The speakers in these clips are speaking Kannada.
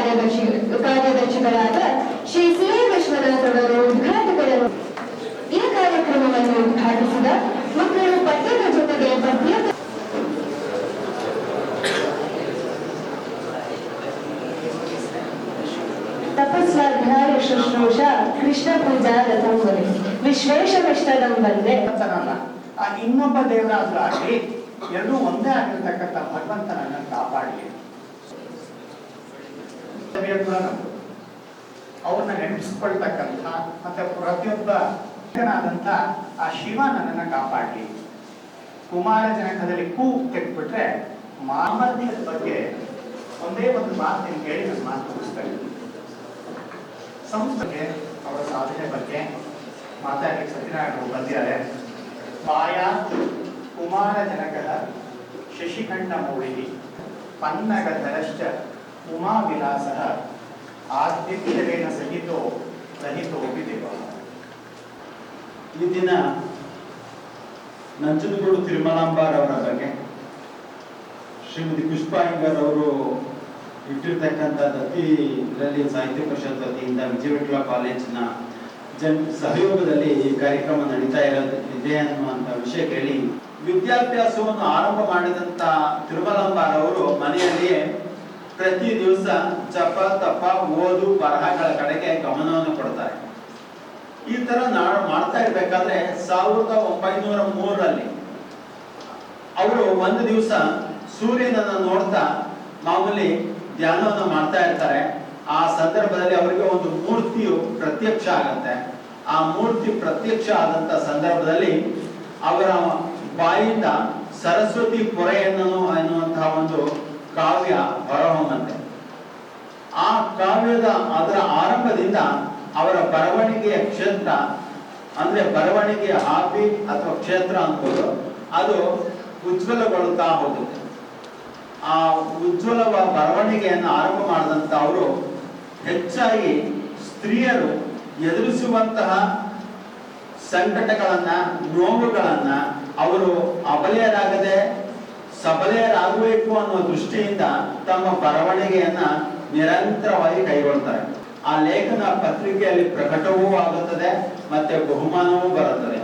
ಕಾರ್ಯದರ್ಶಿಗಳಾದ ಶ್ರೀ ಸಿ ವಿಶ್ವನಾಥ್ ಅವರು ಉದ್ಘಾಟಕರು. ಈ ಕಾರ್ಯಕ್ರಮವನ್ನು ಉದ್ಘಾಟಿಸಿದ ಮಕ್ಕಳು ಪಠ್ಯದ ಜೊತೆಗೆ ಪಠ್ಯ ತಪಸ್ವಾಧ್ಯಾಯ ಶುಶ್ರೂಷ ಕೃಷ್ಣ ಪೂಜಾ ರಥಂಬರಿ ವಿಶ್ವೇಶವಿಷ್ಟಂ ಬಂದೆ. ಇನ್ನೊಬ್ಬ ದೇವರಾದ್ರೂ ಆಗಲಿ ಎರಡೂ ಒಂದೇ ಆಗಿರ್ತಕ್ಕಂಥ ಭಗವಂತನನ್ನ ಕಾಪಾಡಲಿ. ಅವ್ರನ್ನ ನೆನಪಿಸ್ಕೊಳ್ತಕ್ಕಂಥ ಮತ್ತೆ ಪ್ರತಿಯೊಬ್ಬ ಆ ಶಿವ ನನ್ನನ್ನ ಕಾಪಾಡಲಿ. ಕುಮಾರ ಜನಕದಲ್ಲಿ ಕೂ ತೆಗೆದ್ಬಿಟ್ರೆ ಮಾಮರ್ತ್ಯದ ಬಗ್ಗೆ ಒಂದೇ ಒಂದು ಮಾತು ಕೇಳಿ ನನ್ನ ಮಾತು ಮುಗಿಸ್ತಾರೆ. ಸಂಸ್ಥೆಗೆ ಅವರ ಸಾಧನೆ ಬಗ್ಗೆ ಮಾತಾಡಲಿಕ್ಕೆ ಸತ್ಯನಾರಾಯಣ ಬಂದಿದ್ದಾರೆ. ಪಾಯ ಕುಮಾರ ಜನಕ ಶಶಿಖಂಡ ಮೌಳಿ ಪನ್ನಗಧರಶ್ಚ ಉಮಾ ವಿಲಾಸ ಆದಿತ್ಯರೇಣ ಸಹಿತೋ ರಹಿತೋಪಿ ದೇವ. ಈ ದಿನ ನಂಜನಗೂಡು ತಿರುಮಲಾಂಬಾರ್ ಅವರ ಬಗ್ಗೆ ಶ್ರೀಮತಿ ಪುಷ್ಪಾ ಅಯ್ಯಂಗಾರ್ ಅವರು ಇಟ್ಟಿರ್ತಕ್ಕಂಥದ್ದು ಅತಿ ಇದರಲ್ಲಿ ಸಾಹಿತ್ಯ ಪರಿಷತ್ ವತಿಯಿಂದ ವಿಜಯವಿಠಲ ಕಾಲೇಜಿನ ಸಹಯೋಗದಲ್ಲಿ ಈ ಕಾರ್ಯಕ್ರಮ ನಡೀತಾ ಇದೆ ಅನ್ನುವಂಥ ವಿಷಯ ಕೇಳಿ ವಿದ್ಯಾಭ್ಯಾಸವನ್ನು ಆರಂಭ ಮಾಡಿದಂತ ತಿರುಮಲಾಂಬಾರ್ ಅವರು ಮನೆಯಲ್ಲಿಯೇ ಪ್ರತಿ ದಿವಸ ಜಪ ತಪ ಓದು ಬರಹಗಳ ಕಡೆಗೆ ಗಮನವನ್ನು ಕೊಡ್ತಾರೆ. ಈ ತರ ಮಾಡ್ತಾ ಇರ್ಬೇಕಾದ್ರೆ 1903ರಲ್ಲಿ ಅವರು ಒಂದು ದಿವಸ ಸೂರ್ಯನನ್ನ ನೋಡ್ತಾ ಮಾಮೂಲಿ ಧ್ಯಾನವನ್ನು ಮಾಡ್ತಾ ಇರ್ತಾರೆ. ಆ ಸಂದರ್ಭದಲ್ಲಿ ಅವರಿಗೆ ಒಂದು ಮೂರ್ತಿಯು ಪ್ರತ್ಯಕ್ಷ ಆಗತ್ತೆ. ಆ ಮೂರ್ತಿ ಪ್ರತ್ಯಕ್ಷ ಆದಂತ ಸಂದರ್ಭದಲ್ಲಿ ಅವರ ಬಾಯಿಂದ ಸರಸ್ವತಿ ಪೊರೆಯನ್ನು ಎನ್ನುವಂತಹ ಒಂದು ಕಾವ್ಯ ಹೊರಹೊಮ್ಮತ್ತೆ. ಆ ಕಾವ್ಯದ ಅದರ ಆರಂಭದಿಂದ ಅವರ ಬರವಣಿಗೆಯ ಕ್ಷೇತ್ರ ಅಂದ್ರೆ ಬರವಣಿಗೆಯ ಹಾಬಿ ಅಥವಾ ಕ್ಷೇತ್ರ ಅನ್ಬೋದು, ಅದು ಉಜ್ವಲಗೊಳ್ಳುತ್ತಾ ಹೋಗುತ್ತೆ. ಆ ಉಜ್ವಲ ಬರವಣಿಗೆಯನ್ನು ಆರಂಭ ಮಾಡಿದಂತ ಅವರು ಹೆಚ್ಚಾಗಿ ಸ್ತ್ರೀಯರು ಎದುರಿಸುವಂತಹ ಸಂಕಟಗಳನ್ನ ನೋವುಗಳನ್ನ ಅವರು ಅಬಲೆಯರಾಗದೆ ಸಬಲೆಯರಾಗಬೇಕು ಅನ್ನುವ ದೃಷ್ಟಿಯಿಂದ ತಮ್ಮ ಬರವಣಿಗೆಯನ್ನ ನಿರಂತರವಾಗಿ ಕೈಗೊಳ್ತಾರೆ. ಆ ಲೇಖನ ಪತ್ರಿಕೆಯಲ್ಲಿ ಪ್ರಕಟವೂ ಆಗುತ್ತದೆ ಮತ್ತೆ ಬಹುಮಾನವೂ ಬರುತ್ತದೆ.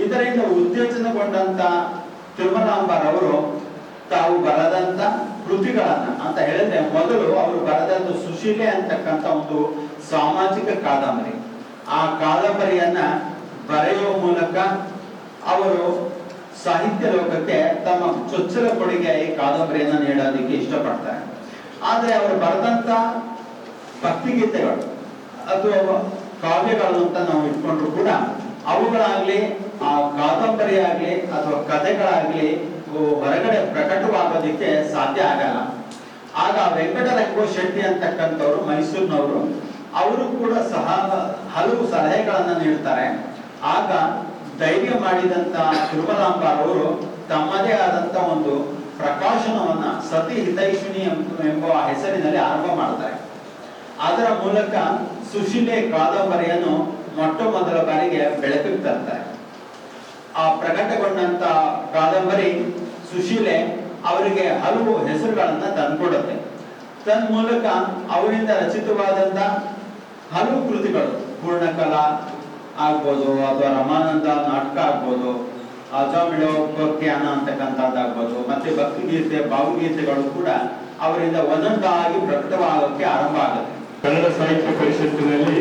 ಇದರಿಂದ ಉತ್ತೇಜನಗೊಂಡಂತ ತಿರುಮಲಾಂಬಾರ್ ಅವರು ತಾವು ಬರೆದಂತ ಕೃತಿಗಳನ್ನ ಅಂತ ಹೇಳಿದ್ರೆ ಮೊದಲು ಅವರು ಬರೆದಂತ ಸುಶೀಲೆ ಅಂತಕ್ಕಂಥ ಒಂದು ಸಾಮಾಜಿಕ ಕಾದಂಬರಿ. ಆ ಕಾದಂಬರಿಯನ್ನ ಬರೆಯುವ ಮೂಲಕ ಅವರು ಸಾಹಿತ್ಯ ಲೋಕಕ್ಕೆ ತಮ್ಮ ಚೊಚ್ಚಲ ಕೊಡುಗೆ ಈ ಕಾದಂಬರಿಯನ್ನ ನೀಡೋದಕ್ಕೆ ಇಷ್ಟಪಡ್ತಾರೆ. ಆದ್ರೆ ಅವರು ಬರೆದಂತ ಭಕ್ತಿಗೀತೆಗಳು ಅಥವಾ ಕಾವ್ಯಗಳು ಅಂತ ನಾವು ಇಟ್ಕೊಂಡ್ರು ಕೂಡ ಅವುಗಳಾಗ್ಲಿ ಆ ಕಾದಂಬರಿ ಆಗ್ಲಿ ಅಥವಾ ಕಥೆಗಳಾಗ್ಲಿ ಹೊರಗಡೆ ಪ್ರಕಟವಾಗೋದಿಕ್ಕೆ ಸಾಧ್ಯ ಆಗಲ್ಲ. ಆಗ ವೆಂಕಟರಂಗೋ ಶೆಟ್ಟಿ ಅಂತಕ್ಕಂಥವ್ರು ಮೈಸೂರಿನವರು, ಅವರು ಕೂಡ ಹಲವು ಸಲಹೆಗಳನ್ನ ನೀಡ್ತಾರೆ. ಆಗ ಧೈರ್ಯ ಮಾಡಿದಂತ ತಿರುಮಲಾಂಬಾರ್ ಅವರು ತಮ್ಮದೇ ಆದಂತ ಒಂದು ಪ್ರಕಾಶನವನ್ನ ಸತಿ ಹಿತೈಷಿಣಿ ಎಂಬ ಹೆಸರಿನಲ್ಲಿ ಆರಂಭ ಮಾಡ್ತಾರೆ. ಅದರ ಮೂಲಕ ಸುಶೀಲೆ ಕಾದಂಬರಿಯನ್ನು ಮೊಟ್ಟ ಮೊದಲ ಬಾರಿಗೆ ಬೆಳಕಿಗೆ ತರ್ತಾರೆ. ಆ ಪ್ರಕಟಗೊಂಡಂತ ಕಾದಂಬರಿ ಸುಶೀಲೆ ಅವರಿಗೆ ಹಲವು ಹೆಸರುಗಳನ್ನ ತಂದ್ಕೊಡುತ್ತೆ. ಮೂಲಕ ಅವರಿಂದ ರಚಿತವಾದಂತ ಹಲವು ಕೃತಿಗಳು, ಪೂರ್ಣಕಲಾ ಆಗ್ಬೋದು ಅಥವಾ ರಮಾನಂದ ನಾಟಕ ಆಗ್ಬೋದು, ಅಜಾಮಿಳೋಪಾಖ್ಯಾನ ಅಂತಕ್ಕಂಥದ್ದಾಗ್ಬೋದು, ಮತ್ತೆ ಭಕ್ತಿಗೀತೆ ಭಾವಗೀತೆಗಳು ಕೂಡ ಅವರಿಂದ ಒಂದೊಂದಾಗಿ ಪ್ರಕಟವಾಗೋಕ್ಕೆ ಆರಂಭ ಆಗುತ್ತೆ. ಕನ್ನಡ ಸಾಹಿತ್ಯ ಪರಿಷತ್ತಿನಲ್ಲಿ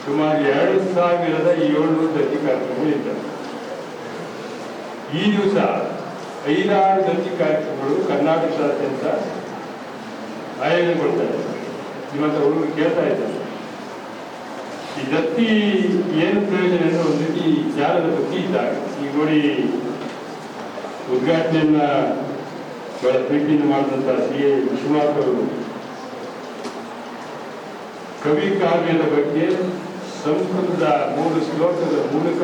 ಸುಮಾರು 2700 ದತ್ತಿ ಕಾರ್ಯಕ್ರಮಗಳು ಇದ್ದವು. ಈ ದಿವಸ 5-6 ದತ್ತಿ ಕಾರ್ಯಕ್ರಮಗಳು ಕರ್ನಾಟಕದಾದ್ಯಂತ ಆಯೋಜನೆಗೊಳ್ತಾರೆ. ನಿಮ್ಮಂತ ಹುಡುಗರು ಕೇಳ್ತಾ ಇದ್ದಾರೆ, ಈ ದತ್ತಿ ಏನು ಪ್ರಯೋಜನ ಅಂದ್ರೆ ಒಂದು ರೀತಿ ಜ್ಞಾನದ ಬಗ್ಗೆ ಇದ್ದಾಗ. ಈಗ ನೋಡಿ, ಉದ್ಘಾಟನೆಯನ್ನ ಬಹಳ ಪ್ರೀತಿಯಿಂದ ಮಾಡಿದಂತ ಸಿ.ಎ. ವಿಶ್ವನಾಥ್ ಅವರು ಕವಿ ಕಾವ್ಯದ ಬಗ್ಗೆ ಸಂಸ್ಕೃತದ 3 ಶ್ಲೋಕದ ಮೂಲಕ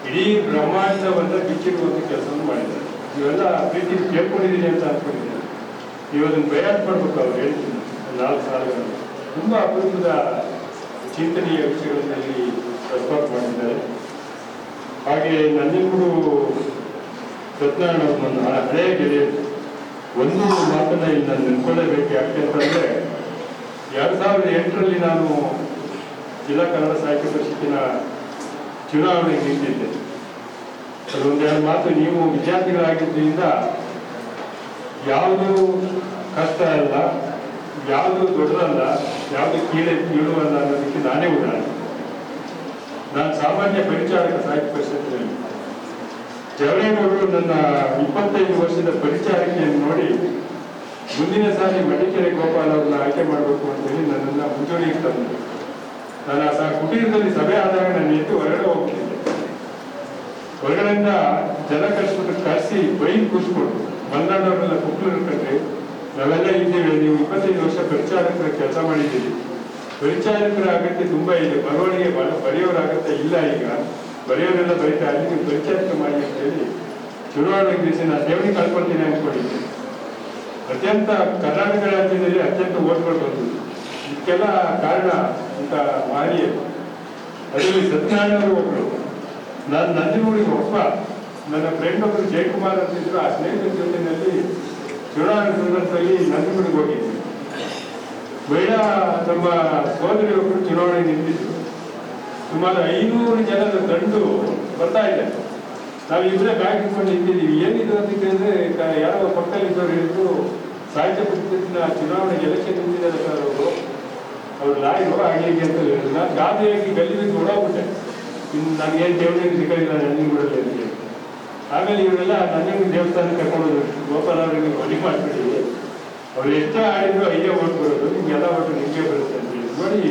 ಇಡೀ ಬ್ರಹ್ಮಾಂಡವನ್ನ ಬಿಚ್ಚಿಡುವಂತ ಕೆಲಸವನ್ನು ಮಾಡಿದ್ದಾರೆ. ನೀವೆಲ್ಲ ಪ್ರೀತಿ ಕೇಳ್ಕೊಂಡಿದ್ದೀನಿ ಅಂತ ಅನ್ಕೊಂಡಿದ್ದೀನಿ. ನೀವು ಅದನ್ನು ಪ್ರಯಾಸ ಮಾಡ್ಬೇಕು. ಅವ್ರು ಹೇಳ್ತೀನಿ 4 ಸಾಲುಗಳು ತುಂಬಾ ಅಪರೂಪದ ಚಿಂತನೆಯ ವಿಷಯಗಳಲ್ಲಿ ಪ್ರಸ್ತಾಪ ಮಾಡಿದ್ದಾರೆ. ಹಾಗೆ ನಂಜನಗೂಡು ಸತ್ಯನಾರಾಯಣ ಅವರು ನನ್ನ ಹಳೆಯ ಗೆಳೆಯರು, ಒಂದು ಮಾತನ್ನ ಇಲ್ಲಿ ನಾನು ನೆನ್ಕೊಳ್ಳೇಬೇಕು. ಯಾಕೆಂತಂದ್ರೆ 2008ರಲ್ಲಿ ನಾನು ಜಿಲ್ಲಾ ಕನ್ನಡ ಸಾಹಿತ್ಯ ಪರಿಷತ್ತಿನ ಚುನಾವಣೆಗೆ ನಿಂತಿದ್ದೆ. ಅದೊಂದೆರಡು ಮಾತು, ನೀವು ವಿದ್ಯಾರ್ಥಿಗಳಾಗಿದ್ದರಿಂದ ಯಾವುದು ಕಷ್ಟ ಅಲ್ಲ, ಯಾವುದು ದೊಡ್ಡದಲ್ಲ, ಯಾವುದು ಕೀಳುವಲ್ಲ ಅನ್ನೋದಕ್ಕೆ ನಾನೇ ಉದಾಹರಣೆ. ನಾನು ಸಾಮಾನ್ಯ ಪರಿಚಾರಕ ಸಾಹಿತ್ಯ ಪರಿಷತ್ತಿನಲ್ಲಿ ಜವರೇಗೌಡರು ನನ್ನ 25 ವರ್ಷದ ಪರಿಚಾರಕೆಯನ್ನು ನೋಡಿ ಮುಂದಿನ ಸಾರಿ ಮಡಿಕೆರೆ ಗೋಪಾಲ್ ಅವ್ರನ್ನ ಆಯ್ಕೆ ಮಾಡಬೇಕು ಅಂತೇಳಿ ನನ್ನನ್ನು ಮುಂಚೂಣಿಗೆ ತಂದರು. ನಾನು ಆ ಕುಟೀರದಲ್ಲಿ ಸಭೆ ಆದಾಗ ನಾನು ಎದ್ದು ಹೊರಗಡೆ ಹೋಗ್ತಿದ್ದೆ. ಹೊರಗಡೆಯಿಂದ ಜನ ಕರೆಸಿ ಬೈಕ್ ಕೂರಿಸ್ಕೊಂಡು ಮಲ್ನಾಡವ್ರನ್ನೆಲ್ಲ ಕುಕ್ಕಲು ಕಂಡ್ರೆ ನಾವೆಲ್ಲ ಇದ್ದೀವಿ, ನೀವು 25 ವರ್ಷ ಪರಿಚಾರಕರ ಕೆಲಸ ಮಾಡಿದ್ದೀರಿ, ಪರಿಚಾರಕರ ಅಗತ್ಯ ತುಂಬಾ ಇದೆ, ಬರವಣಿಗೆ ಬರೆಯೋರ ಅಗತ್ಯ ಇಲ್ಲ, ಈಗ ಬರೆಯೋರೆಲ್ಲ ಬರೀತಾ ಅಲ್ಲಿ ನೀವು ಪರಿಚಾರಕ ಮಾಡಿ ಅಂತ ಹೇಳಿ ಚುನಾವಣೆ ದಿವಸ ನಾನು ದೇವರಿಗೆ ಕಳ್ಕೊಳ್ತೀನಿ ಅಂದ್ಕೊಂಡಿದ್ದೆ. ಅತ್ಯಂತ ಕರ್ನಾಟಕ ರಾಜ್ಯದಲ್ಲಿ ಅತ್ಯಂತ ಓಟ್ಗಳು ಬಂದಿದ್ದು ಇದಕ್ಕೆಲ್ಲ ಕಾರಣ ಅಂತ ಮಾಡಿ ಅದರಲ್ಲಿ ಸತ್ಯನಾರಾಯಣರು ಒಬ್ರು. ನಾನು ನಂಜನಗೂಡಿಗೆ ಒಬ್ಬ ನನ್ನ ಫ್ರೆಂಡ್ ಒಬ್ಬರು ಜಯಕುಮಾರ್ ಅಂತಿದ್ರು. ಆ ಸ್ನೇಹಿತರ ಜೊತೆಯಲ್ಲಿ ಚುನಾವಣೆ ಸಂದರ್ಭದಲ್ಲಿ ನಂಜನಗೂಡಿಗೆ ಹೋಗಿದ್ವಿ. ಬೇಡ ನಮ್ಮ ಸೋದರಿ ಒಬ್ಬರು ಚುನಾವಣೆ ನಿಂತಿದ್ರು. ಸುಮಾರು 500 ಜನರ ದಂಡು ಬರ್ತಾ ಇದೆ. ನಾವು ಇಬ್ಬರೇ ಬ್ಯಾಗ್ ಇಟ್ಕೊಂಡು ನಿಂತಿದ್ದೀವಿ. ಏನಿದು ಅಂತ ಕೇಳಿದ್ರೆ ಯಾರೋ ಪಕ್ಕದಲ್ಲಿ ಇದ್ದವ್ರು ಹೇಳಿದ್ರು, ಸಾಹಿತ್ಯ ಪರಿಷತ್ತಿನ ಚುನಾವಣೆಗೆ ಎಲೆಕ್ಷನ್ ನಿಂತಿದ್ದಾರೆ ಸರ್ ಅವ್ರು ಲಾಯರು ಹಾಗೆ ಅಂತ ಹೇಳಿದ್ರು. ನಾನು ಗಾದಿಯಾಗಿ ಗಲ್ಲಿ ಬಿದ್ದು ಓಡೋಗ್ಬಿಟ್ಟೆ. ಇನ್ನು ನನಗೇನು ದೇವರಿಗೆ ಸಿಗಲಿಲ್ಲ ನಂಜನಗೂಡಲ್ಲಿ ಅಂತ. ಆಮೇಲೆ ಇವರೆಲ್ಲ ನಂಜನಗೂಡು ದೇವಸ್ಥಾನ ಕರ್ಕೊಂಡು ಗೋಪಾಲ್ ಅವರಿಗೆ ಮನೆ ಮಾಡ್ಬಿಡಿ, ಅವ್ರು ಎಷ್ಟೇ ಆಡಿದ್ರು 5 ಓಟ್ ಬರೋದು, ನಿಮ್ಗೆಲ್ಲ ಓಟು ನಿಮಗೆ ಬರುತ್ತೆ ಅಂತ ಹೇಳಿ. ನೋಡಿ,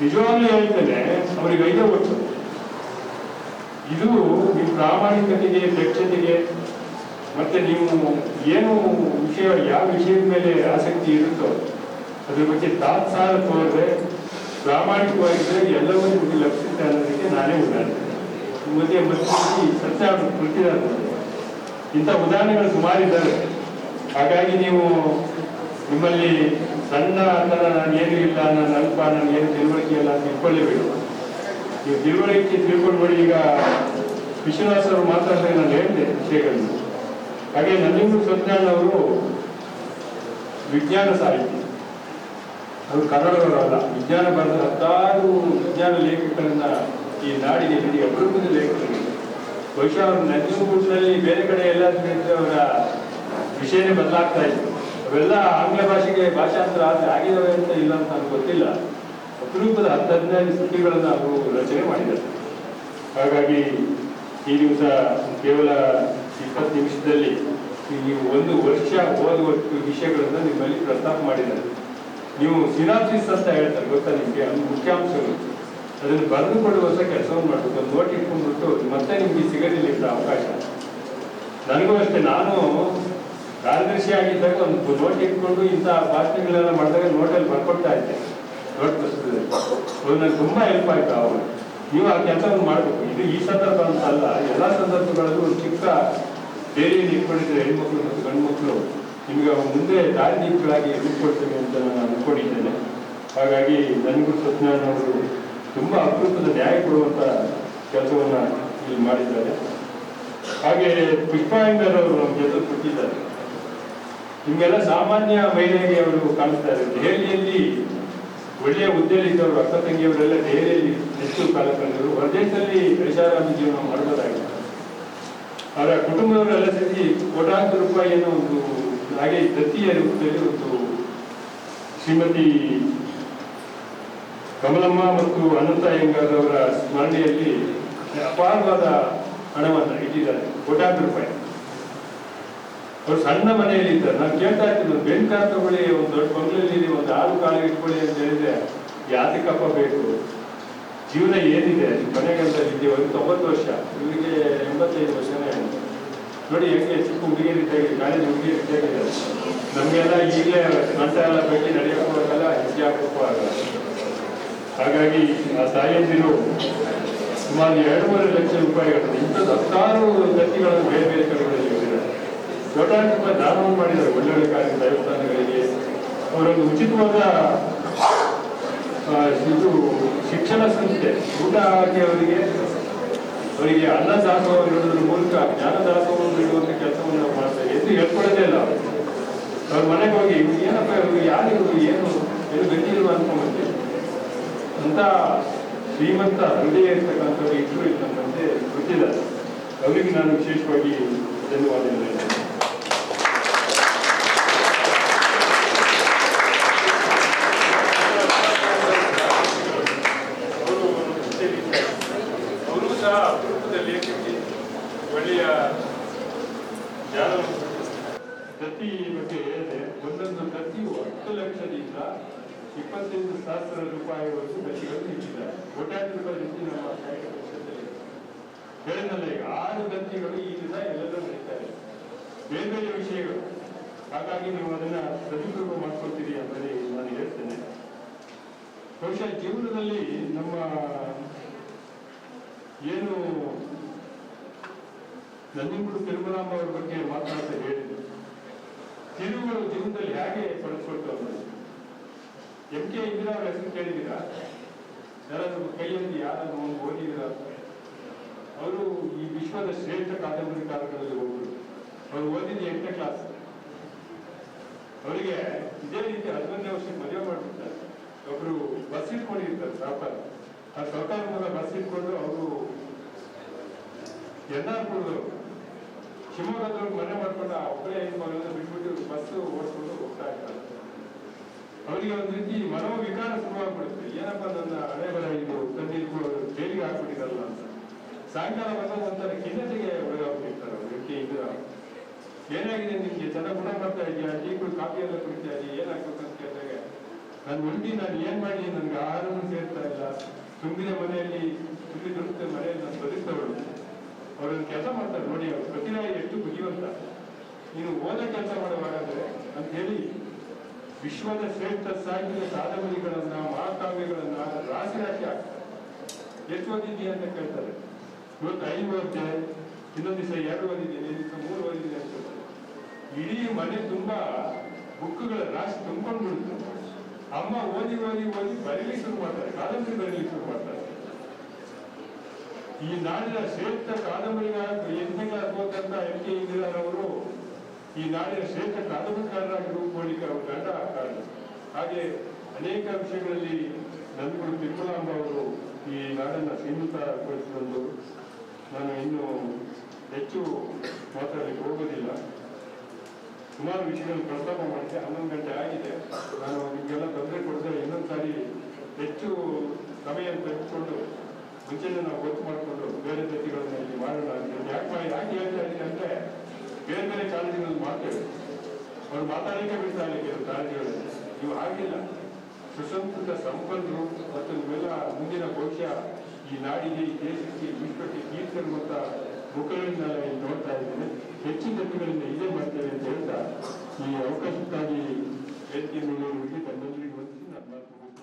ನಿಜವಾಗ್ಲೂ ಹೇಳ್ತೇನೆ, ಅವ್ರಿಗೆ 5 ಓಟು. ಇದು ನಿಮ್ಮ ಪ್ರಾಮಾಣಿಕತೆಗೆ, ದಕ್ಷತೆಗೆ, ಮತ್ತೆ ನೀವು ಏನು ವಿಷಯ, ಯಾವ ವಿಷಯದ ಮೇಲೆ ಆಸಕ್ತಿ ಇರುತ್ತೋ ಅದ್ರ ಬಗ್ಗೆ ತಾತ್ಸಾರ ತೋರಿದ್ರೆ, ಪ್ರಾಮಾಣಿಕವಾಗಿದ್ರೆ ಎಲ್ಲವೂ ನಿಮಗೆ ಲಭಿಸುತ್ತೆ ಅನ್ನೋದಕ್ಕೆ ನಾನೇ ಉದಾಹರಣೆ. ಮತ್ತೆ ಸತ್ಯ ಕೃತಿದಾರ ಇಂಥ ಉದಾಹರಣೆಗಳು ಸುಮಾರಿದ್ದಾರೆ. ಹಾಗಾಗಿ ನೀವು ನಿಮ್ಮಲ್ಲಿ ಸಣ್ಣ ಅಂತನ ನಾನೇನು ಇಲ್ಲ, ನಾನು ಅಲ್ಪ, ನನಗೇನು ತಿಳುವಳಿಕೆ ಇಲ್ಲ ಅಂತ ತಿಳ್ಕೊಳ್ಳೇಬೇಕು. ನೀವು ತಿಳುವಳಿಕೆ ತಿಳ್ಕೊಂಡು ನೋಡಿ. ಈಗ ವಿಶ್ವನಾಥ್ ಅವರು ಮಾತಾಡಿದಾಗ ನಾನು ಹೇಳಿದೆ ವಿಷಯಗಳನ್ನು. ಹಾಗೆ ನಂಜನಗೂಡು ಸತ್ಯನಾರಾಯಣ ಅವರು ವಿಜ್ಞಾನ ಸಾಹಿತಿ, ಅವರು ಕನ್ನಡದವರಲ್ಲ, ವಿಜ್ಞಾನ ಬರೆದ 10 ವಿಜ್ಞಾನ ಲೇಖಕರನ್ನ ಈ ನಾಡಿಗೆ ಹಿಡಿದು ಅಪರೂಪದ ಲೇಖಕರಿಗೆ. ಬಹುಶಃ ಅವರು ನಂಜನಗೂಡಿನಲ್ಲಿ ಬೇರೆ ಕಡೆ ಎಲ್ಲ ಅವರ ವಿಷಯನೇ ಬದಲಾಗ್ತಾ ಇತ್ತು. ಅವೆಲ್ಲ ಆಂಗ್ಲ ಭಾಷೆಗೆ ಭಾಷಾಂತರ ಆಗಿದಾವೆ ಅಂತ ಇಲ್ಲ ಅಂತ ನನಗೆ ಗೊತ್ತಿಲ್ಲ. ಅಪರೂಪದ 10-15 ಕೃತಿಗಳನ್ನು ಅವರು ರಚನೆ ಮಾಡಿದ್ದಾರೆ. ಹಾಗಾಗಿ ಈ ದಿವಸ ಕೇವಲ 20 ನಿಮಿಷದಲ್ಲಿ ನೀವು 1 ವರ್ಷ ಓದುವಷ್ಟು ವಿಷಯಗಳನ್ನು ನಿಮ್ಮಲ್ಲಿ ಪ್ರಸ್ತಾಪ ಮಾಡಿದ್ದಾರೆ. ನೀವು ಸಿನಾಪ್ಸಿಸ್ ಅಂತ ಹೇಳ್ತಾರೆ, ಗೊತ್ತಾ ನಿಮಗೆ? ಅದು ಮುಖ್ಯಾಂಶಗಳು, ಅದನ್ನು ಬರೆದು ಕೊಡುವಂಥ ಕೆಲಸವನ್ನು ಮಾಡಬೇಕು. ಒಂದು ನೋಟ್ ಇಟ್ಕೊಂಡ್ಬಿಟ್ಟು ಮತ್ತೆ ನಿಮ್ಗೆ ಸಿಗೋದಿಲ್ಲ ಅವಕಾಶ. ನನಗೂ ಅಷ್ಟೇ, ನಾನು ಕಾರ್ಯದರ್ಶಿ ಆಗಿದ್ದಾಗ ಒಂದು ನೋಟ್ ಇಟ್ಕೊಂಡು ಇಂಥ ಭಾಷಣಗಳೆಲ್ಲ ಮಾಡಿದಾಗ ನೋಟಲ್ಲಿ ಬರ್ಕೊಡ್ತಾ ಇದ್ದೆ, ನೋಟ್ ಪುಸ್ತಕದಲ್ಲಿ. ಅದು ನನಗೆ ತುಂಬ ಹೆಲ್ಪ್ ಆಯ್ತು. ಅವರು ನೀವು ಆ ಕೆಲಸವನ್ನು ಮಾಡಬೇಕು. ಇದು ಈ ಸಂದರ್ಭ ಅಂತ ಅಲ್ಲ, ಎಲ್ಲ ಸಂದರ್ಭಗಳಲ್ಲೂ ಒಂದು ಚಿಕ್ಕ ಡೈರಿಯನ್ನು ಇಟ್ಕೊಂಡಿದ್ರೆ ಹೆಣ್ಮಕ್ಳು ಮತ್ತು ಗಂಡು ಮಕ್ಕಳು ನಿಮಗೆ ಮುಂದೆ ದಾರಿದೀಪಗಳಾಗಿ ರೂಪುಕೊಡ್ತೇವೆ ಅಂತ ನಾನು ಅಂದ್ಕೊಂಡಿದ್ದೇನೆ. ಹಾಗಾಗಿ ನಂಜನಗೂಡು ಸತ್ಯನಾರಾಯಣ ಅವರು ತುಂಬ ಅಪರೂಪದ ನ್ಯಾಯ ಕೊಡುವಂಥ ಕೆಲಸವನ್ನು ಇಲ್ಲಿ ಮಾಡಿದ್ದಾರೆ. ಹಾಗೆ ಪುಷ್ಪಾಯಂಗರ್ ಅವರು ನಮ್ಮ ಜೊತೆ ಕೊಟ್ಟಿದ್ದಾರೆ. ನಿಮಗೆಲ್ಲ ಸಾಮಾನ್ಯ ಮಹಿಳೆಗೆ ಅವರು ಕಾಣಿಸ್ತಾರೆ. ದೆಹಲಿಯಲ್ಲಿ ಒಳ್ಳೆಯ ಹುದ್ದೆಯಲ್ಲಿದ್ದವರು, ಅಕ್ಕ ತಂಗಿಯವರೆಲ್ಲ ದೆಹಲಿಯಲ್ಲಿ ಹೆಚ್ಚು ಕಾಲ ಕಳೆದರು. ಹೊರದೇಶದಲ್ಲಿ ಐಷಾರಾಮಿ ಜೀವನ ಮಾಡಬಹುದಾಗಿದೆ. ಅವರ ಕುಟುಂಬದವರೆಲ್ಲ ಸೇರಿ ಕೋಟ್ಯಾಂತರ ರೂಪಾಯಿಯನ್ನು ಒಂದು ಹಾಗೆ ದತ್ತಿಯ ರೂಪದಲ್ಲಿ ಒಂದು ಶ್ರೀಮತಿ ಕಮಲಮ್ಮ ಮತ್ತು ಅನಂತ ಅಯ್ಯಂಗಾರ್ ಅವರ ಸ್ಮರಣೆಯಲ್ಲಿ ಅಪಾರವಾದ ಹಣವನ್ನು ಇಟ್ಟಿದ್ದಾರೆ, ಕೋಟ್ಯಾಂತರ ರೂಪಾಯಿ. ಅವ್ರು ಸಣ್ಣ ಮನೆಯಲ್ಲಿ ಇದ್ದಾರೆ. ನಾನು ಕೇಳ್ತಾ ಇರ್ತೀನಿ, ಒಂದು ಬೆನ್ ಕಾರ್ ತಗೊಳ್ಳಿ, ಒಂದು ದೊಡ್ಡ ಬಂಗ್ಲೆಯಲ್ಲಿ ಒಂದು 6 ಕಾಲು ಇಟ್ಕೊಳ್ಳಿ ಅಂತ ಹೇಳಿದ್ರೆ ಯಾತಕ್ಕಪ್ಪ ಬೇಕು? ಜೀವನ ಏನಿದೆ ಮನೆಗಂತ ಇದ್ದೀವಿ. ಒಂದು 90 ವರ್ಷ, ಇವರಿಗೆ 85 ವರ್ಷನೇ. ನೋಡಿ ಹೆಂಗೆ ಚಿಕ್ಕ ಹುಡುಗಿಯರಿದ್ದಾಗಿ, ಕಾಲೇಜ್ ಹುಡುಗಿಯರಿದ್ದಾಗಿದ್ದಾರೆ. ನಮಗೆಲ್ಲ ಈಗಲೇ ಸ್ವಂತ ಎಲ್ಲ ಬಗ್ಗೆ ನಡೆಯೋಕ್ಕೂ ಆಗಲ್ಲ, ಹೆಜ್ಜೆ ಹಾಕೋಕ್ಕೂ ಆಗಲ್ಲ. ಹಾಗಾಗಿ ಆ ತಾಯಿಯಂದಿರು ಸುಮಾರು 2.5 ಲಕ್ಷ ರೂಪಾಯಿಗಳನ್ನು ಇಂಥದ್ದು 10 ದತ್ತಿಗಳನ್ನು ಬೇರೆ ಬೇರೆ ಕಡೆಗಳಲ್ಲಿ ಇಟ್ಟಿದ್ದಾರೆ. ಕೋಟ್ಯಾಂತರ ರೂಪಾಯಿ ದಾನವನ್ನು ಮಾಡಿದ್ದಾರೆ ಒಳ್ಳೊಳ್ಳೆ ಕಾರ್ಯ ದೇವಸ್ಥಾನಗಳಿಗೆ. ಅವರೊಂದು ಉಚಿತವಾದ ಇದು ಶಿಕ್ಷಣ ಸಂಸ್ಥೆ, ಊಟ ಹಾಕಿ ಅವರಿಗೆ ಅನ್ನದಾಸೋಹ ನೀಡೋದ್ರ ಮೂಲಕ ಜ್ಞಾನದಾಸೋಹವನ್ನು ನೀಡುವಂಥ ಕೆಲಸವನ್ನು ನಾವು ಮಾಡ್ತೇವೆ. ಎಂದು ಹೇಳ್ಕೊಳ್ಳೋದೇ ಇಲ್ಲ. ಅವ್ರ ಮನೆಗೆ ಹೋಗಿ ಏನಪ್ಪ ಇವ್ರು ಯಾರು ಇವರು ಏನು ಗತಿಯಿಲ್ವ ಅನ್ಕೊಂಬಂದೆ ಅಂತ ಶ್ರೀಮಂತ ಹೃದಯ ಇರ್ತಕ್ಕಂಥವ್ರು ಇಬ್ಬರು ಇರ್ತಕ್ಕಂತೆ ಗೊತ್ತಿದ್ದಾರೆ. ಅವರಿಗೆ ನಾನು ವಿಶೇಷವಾಗಿ ಧನ್ಯವಾದಗಳು ಹೇಳ್ತೇನೆ. ಅವರು ಸಹ ಅಪರೂಪದ ಲೇಖಕಿ, ಒಳ್ಳೆಯ ಜ್ಞಾನ. ದತ್ತಿ ಬಗ್ಗೆ ಹೇಳಿದೆ, ಒಂದೊಂದು ದತ್ತಿಯು 10 ಲಕ್ಷದಿಂದ 25,000 ರೂಪಾಯಿವರೆಗೂ ದತ್ತಿಗಳು ನೀಡಿದ್ದಾರೆ. ಕೋಟ್ಯಾಂತರ ರೂಪಾಯಿ ದತ್ತಿ ನಮ್ಮ ಸಾಹಿತ್ಯ ಪರಿಷತ್ತಲ್ಲಿ ಹೇಳಿದ್ನಲ್ಲ. ಈಗ 6 ದತ್ತಿಗಳು ಈ ದಿನ ಎಲ್ಲರೂ ನಡೀತಾರೆ, ಬೇರೆ ಬೇರೆ ವಿಷಯಗಳು. ಹಾಗಾಗಿ ನೀವು ಅದನ್ನ ಸದುಪಯೋಗ ಮಾಡ್ಕೊಳ್ತೀರಿ ಅಂತೇಳಿ ನಾನು ಹೇಳ್ತೇನೆ. ಬಹುಶಃ ಜೀವನದಲ್ಲಿ ನಮ್ಮ ಏನು ನಂಜನಗೂಡು ತಿರುಮಲಾಂಬ ಅವರ ಬಗ್ಗೆ ಮಾತನಾಡ್ತಾ ಹೇಳಿದ್ರು, ತಿರುವುಗಳು ಜೀವನದಲ್ಲಿ ಹೇಗೆ ಪಡಿಸ್ಕೊಳ್ತಾವೆ. MK ಇಂದಿರಾ ಅವರ ಹೆಸರು ಕೇಳಿದ್ದೀರಾ? ಯಾರಾದ್ರೂ ಕೈಯಲ್ಲಿ ಯಾರಾದ್ರೂ ಒಂದು ಓದಿದ್ದೀರಾ? ಅವರು ಈ ವಿಶ್ವದ ಶ್ರೇಷ್ಠ ಕಾದಂಬರಿಕಾರಗಳಲ್ಲಿ ಒಬ್ಬರು. ಅವರು ಓದಿದ್ದು 8ನೇ ಕ್ಲಾಸ್. ಅವರಿಗೆ ಇದೇ ರೀತಿ 11ನೇ ವರ್ಷಕ್ಕೆ ಮದುವೆ ಮಾಡಿಬಿಡ್ತಾರೆ. ಒಬ್ರು ಬಸ್ ಇಟ್ಕೊಂಡಿರ್ತಾರೆ ಸಾವುಕಾರ. ಆ ಸಾವುಕಾರ ಮಗ ಬಸ್ ಇಟ್ಕೊಂಡು ಅವರು ಎನ್ನಾರ್ಪುರದವರು ಶಿವಮೊಗ್ಗದವ್ರಿಗೆ ಮನೆ ಮಾಡ್ಕೊಂಡು ಆ ಒಬ್ಬರೇ ಹೆಣ್ಮಗಳನ್ನ ಬಿಟ್ಬಿಟ್ಟು ಬಸ್ ಓಡಿಸ್ಕೊಂಡು ಹೋಗ್ತಾ ಇರ್ತಾರೆ. ಅವರಿಗೆ ಒಂದು ರೀತಿ ಮನೋವಿಕಾರ ಶುರುವಾಗ್ಬಿಡುತ್ತೆ. ಏನಪ್ಪ ನನ್ನ ಹಣೆ ಬರ ಇದು ತಂದಿದ್ದು ಜೈಲಿಗೆ ಹಾಕ್ಬಿಟ್ಟಿರಲ್ಲ ಅಂತ. ಸಾಯಂಕಾಲ ಬಂದಾಗ ಒಂಥರ ಖಿನ್ನತೆಗೆ ಒಳಗಾಗ್ಬಿಟ್ಟಿರ್ತಾರೆ ಅವರು. ಏನಾಗಿದೆ ನಿಮ್ಗೆ, ಚೆನ್ನಾಗಿ ಗುಣ ಮಾಡ್ತಾ ಇದೆಯಾ, ಟೀ ಕಾಫಿ ಎಲ್ಲ ಕುಡಿತಾ ಇದೆಯಾ, ಏನಾಗ್ಬೇಕು ಅಂತ ಕೇಳಿದಾಗ ನಾನು ಏನ್ ಮಾಡಿ, ನನ್ಗೆ ಆಹಾರನೂ ಸೇರ್ತಾ ಇಲ್ಲ, ತುಂಬಿದ ಮನೆಯಲ್ಲಿ ತುಂಬಿ ದುಡುತ್ತೆ ಮನೆಯಲ್ಲಿ ನಾನು ಬದುಕ್ತವಳು. ಅವ್ರನ್ನ ಕೆಲಸ ಮಾಡ್ತಾರೆ ನೋಡಿ, ಅವ್ರು ಪ್ರತಿರಾಯ ಎಷ್ಟು ಬುದ್ಧಿವಂತ. ನೀನು ಓದೋ ಕೆಲಸ ಮಾಡುವಾಗಾದ್ರೆ ಅಂತ ಹೇಳಿ ವಿಶ್ವದ ಶ್ರೇಷ್ಠ ಸಾಹಿತ್ಯ ಕಾದಂಬರಿಗಳನ್ನ, ಮಹಾಕಾವ್ಯಗಳನ್ನ ರಾಶಿ ರಾಶಿ ಆಗ್ತಾರೆ. ಎಷ್ಟು ಓದಿದ್ದೀಯ ಅಂತ ಕೇಳ್ತಾರೆ. ಇವತ್ತು 5 ಓದಿದೆ, ಇನ್ನೊಂದು ದಿವಸ 2 ಓದಿದ್ದೀನಿ, 3 ಓದಿದ್ದೀನಿ ಅಂತ. ಇಡೀ ಮನೆ ತುಂಬಾ ಬುಕ್ಗಳ ರಾಶಿ ತುಂಬ್ಕೊಂಡು ಬಿಡುತ್ತೆ. ಅಮ್ಮ ಓದಿ ಓದಿ ಓದಿ ಬರೀಲಿಕ್ಕೆ ಶುರು ಮಾಡ್ತಾರೆ, ಕಾದಂಬರಿ ಬರೀಲಿಕ್ಕೆ ಶುರು ಮಾಡ್ತಾರೆ. ಈ ನಾಡಿನ ಶ್ರೇಷ್ಠ ಕಾದಂಬರಿಗಾರ 8ನೇ ಕ್ಲಾಸ್ ಓದಂತ MK ಇಂದಿರಾರವರು ಈ ನಾಡಿನ ಶ್ರೇಷ್ಠ ಕಾದಂಬರಿಕಾರರಾಗಿ ರೂಪುಗೊಳ್ಳಿಕ್ಕೆ ಅವರು ಗಂಡ ಕಾರಣ. ಹಾಗೆ ಅನೇಕ ವಿಷಯಗಳಲ್ಲಿ ನಂಜನಗೂಡು ತಿರುಮಲಾಂಬ ಅವರು ಈ ನಾಡನ್ನ ಶ್ರೀಮಂತಗೊಳಿಸಿದಂದು. ನಾನು ಇನ್ನು ಹೆಚ್ಚು ಮಾತಾಡಲಿಕ್ಕೆ ಹೋಗೋದಿಲ್ಲ. ಸುಮಾರು ವಿಷಯಗಳನ್ನು ಪ್ರಸ್ತಾಪ ಮಾಡಿದೆ. 11 ಗಂಟೆ ಆಗಿದೆ. ನಾನು ನಿಮಗೆಲ್ಲ ತೊಂದರೆ ಕೊಡದೆ ಇನ್ನೊಂದು ಸಾರಿ ಹೆಚ್ಚು ಸಮಯ ತೆಗೆದುಕೊಂಡು ಮುಂಚೆನೇ ನಾವು ಗೊತ್ತು ಮಾಡಿಕೊಂಡು ಬೇರೆ ಜೊತೆಗಳನ್ನ ಇಲ್ಲಿ ಮಾಡೋಣ. ಯಾಕೆ ಹೇಳ್ತಾ ಇದ್ದೀನಿ ಅಂದ್ರೆ, ಬೇರೆ ಬೇರೆ ಕಾಲೇಜುಗಳಲ್ಲಿ ಮಾಡ್ತೇವೆ, ಅವ್ರು ಮಾತಾಡಲಿಕ್ಕೆ ಬಿಡ್ತಾ ಇಲ್ಲ ಕೆಲವು ಕಾಲೇಜುಗಳಲ್ಲಿ. ನೀವು ಆಗಿಲ್ಲ, ಸುಸಂಸ್ಕೃತ ಸಂಪನ್ನರು ಮತ್ತು ನೀವೆಲ್ಲ ಮುಂದಿನ ಭವಿಷ್ಯ ಈ ನಾಡಿಗೆ, ಈ ದೇಶಕ್ಕೆ, ವಿಶ್ವಕ್ಕೆ ಕೀರ್ತಿ ತರುವಂತ ಮುಖಗಳನ್ನೆಲ್ಲ ಇಲ್ಲಿ ನೋಡ್ತಾ ಇದ್ದೇನೆ. ಹೆಚ್ಚಿನ ಜೊತೆಗಳಿಂದ ಇದೇ ಮಾಡ್ತೇವೆ ಅಂತ ಹೇಳ್ತಾ ಈ ಅವಕಾಶಕ್ಕಾಗಿ ವೇದಿಕೆ ಮೇಲೆ ತಮ್ಮೆಲ್ಲರಿಗೂ ವಂದಿಸಿ ನನ್ನ ಮಾತು